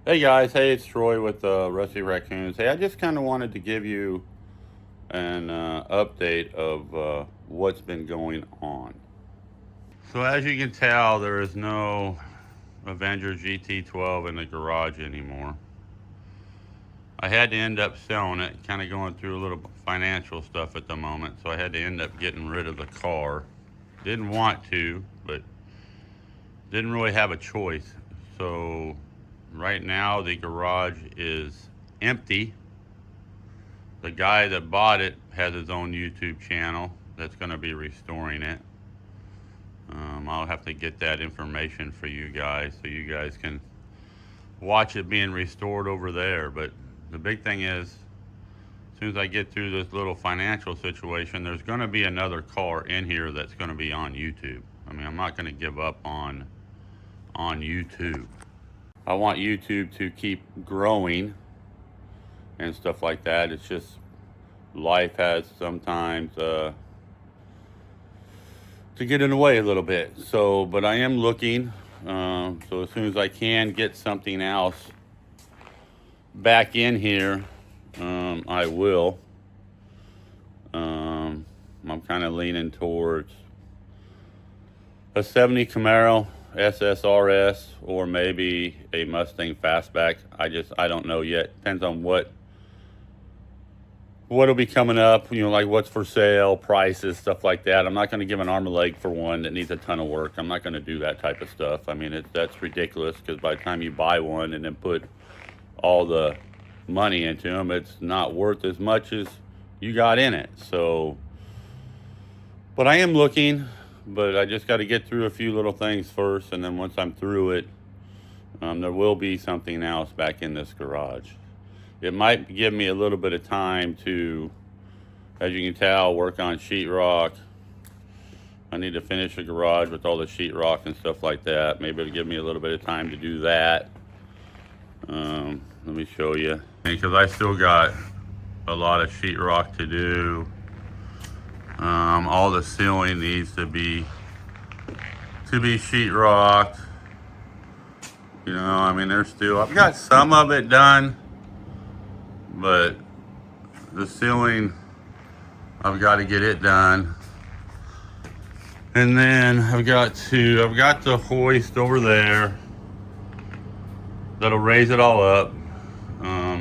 Hey guys, hey, it's Troy with Rusty Raccoons. Hey, I just kind of wanted to give you an update of what's been going on. So as you can tell, there is no Avenger GT12 in the garage anymore. I had to end up selling it, kind of going through a little financial stuff at the moment, so I had to end up getting rid of the car. Didn't want to, but didn't really have a choice. So right now the garage is empty. The guy that bought it has his own YouTube channel that's going to be restoring it. I'll have to get that information for you guys so you guys can watch it being restored over there. But the big thing is, as soon as I get through this little financial situation, there's going to be another car in here that's going to be on YouTube. I mean, I'm not going to give up on YouTube. I want YouTube to keep growing and stuff like that. It's just life has sometimes to get in the way a little bit. So, but I am looking. So as soon as I can get something else back in here, I will. I'm kind of leaning towards a 70 Camaro SSRS or maybe a Mustang Fastback. I don't know yet. Depends on what'll be coming up, like what's for sale, prices, stuff like that. I'm not going to give an arm and leg for one that needs a ton of work. I'm not going to do that type of stuff. I mean, that's ridiculous, because by the time you buy one and then put all the money into them, it's not worth as much as you got in it. So, but I am looking, but I just got to get through a few little things first, and then once I'm through it, there will be something else back in this garage. It might give me a little bit of time to, as you can tell, work on sheetrock. I need to finish the garage with all the sheetrock and stuff like that. Maybe it'll give me a little bit of time to do that. Let me show you. Because I still got a lot of sheetrock to do. All the ceiling needs to be sheetrocked. I mean, I've got some of it done, but the ceiling, I've got to get it done. And then I've got the hoist over there that'll raise it all up.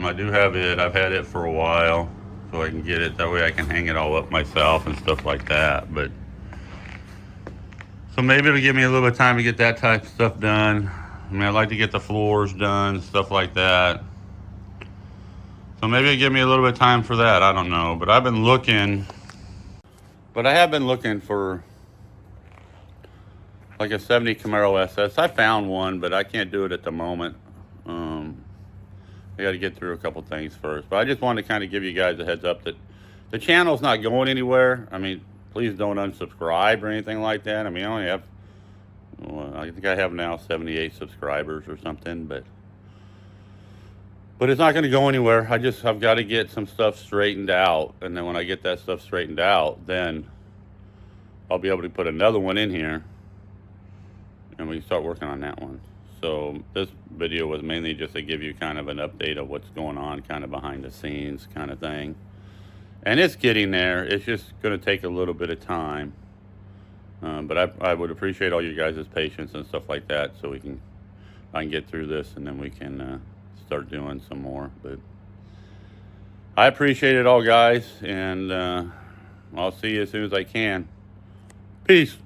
I do have it. I've had it for a while, so I can get it. That way I can hang it all up myself and stuff like that. But so maybe it'll give me a little bit of time to get that type of stuff done. I mean, I'd like to get the floors done, stuff like that. So maybe it'll give me a little bit of time for that. I don't know. But I've been looking. But I have been looking for like a 70 Camaro SS. I found one, but I can't do it at the moment. I got to get through a couple things first. But I just wanted to kind of give you guys a heads up that the channel's not going anywhere. I mean, please don't unsubscribe or anything like that. I mean, I only have, I think I have now 78 subscribers or something, but it's not going to go anywhere. I've got to get some stuff straightened out, and then when I get that stuff straightened out, then I'll be able to put another one in here, and we can start working on that one. So this video was mainly just to give you kind of an update of what's going on, kind of behind the scenes kind of thing. And it's getting there. It's just going to take a little bit of time. But I would appreciate all you guys' patience and stuff like that, so I can get through this, and then we can start doing some more. But I appreciate it all, guys, and I'll see you as soon as I can. Peace.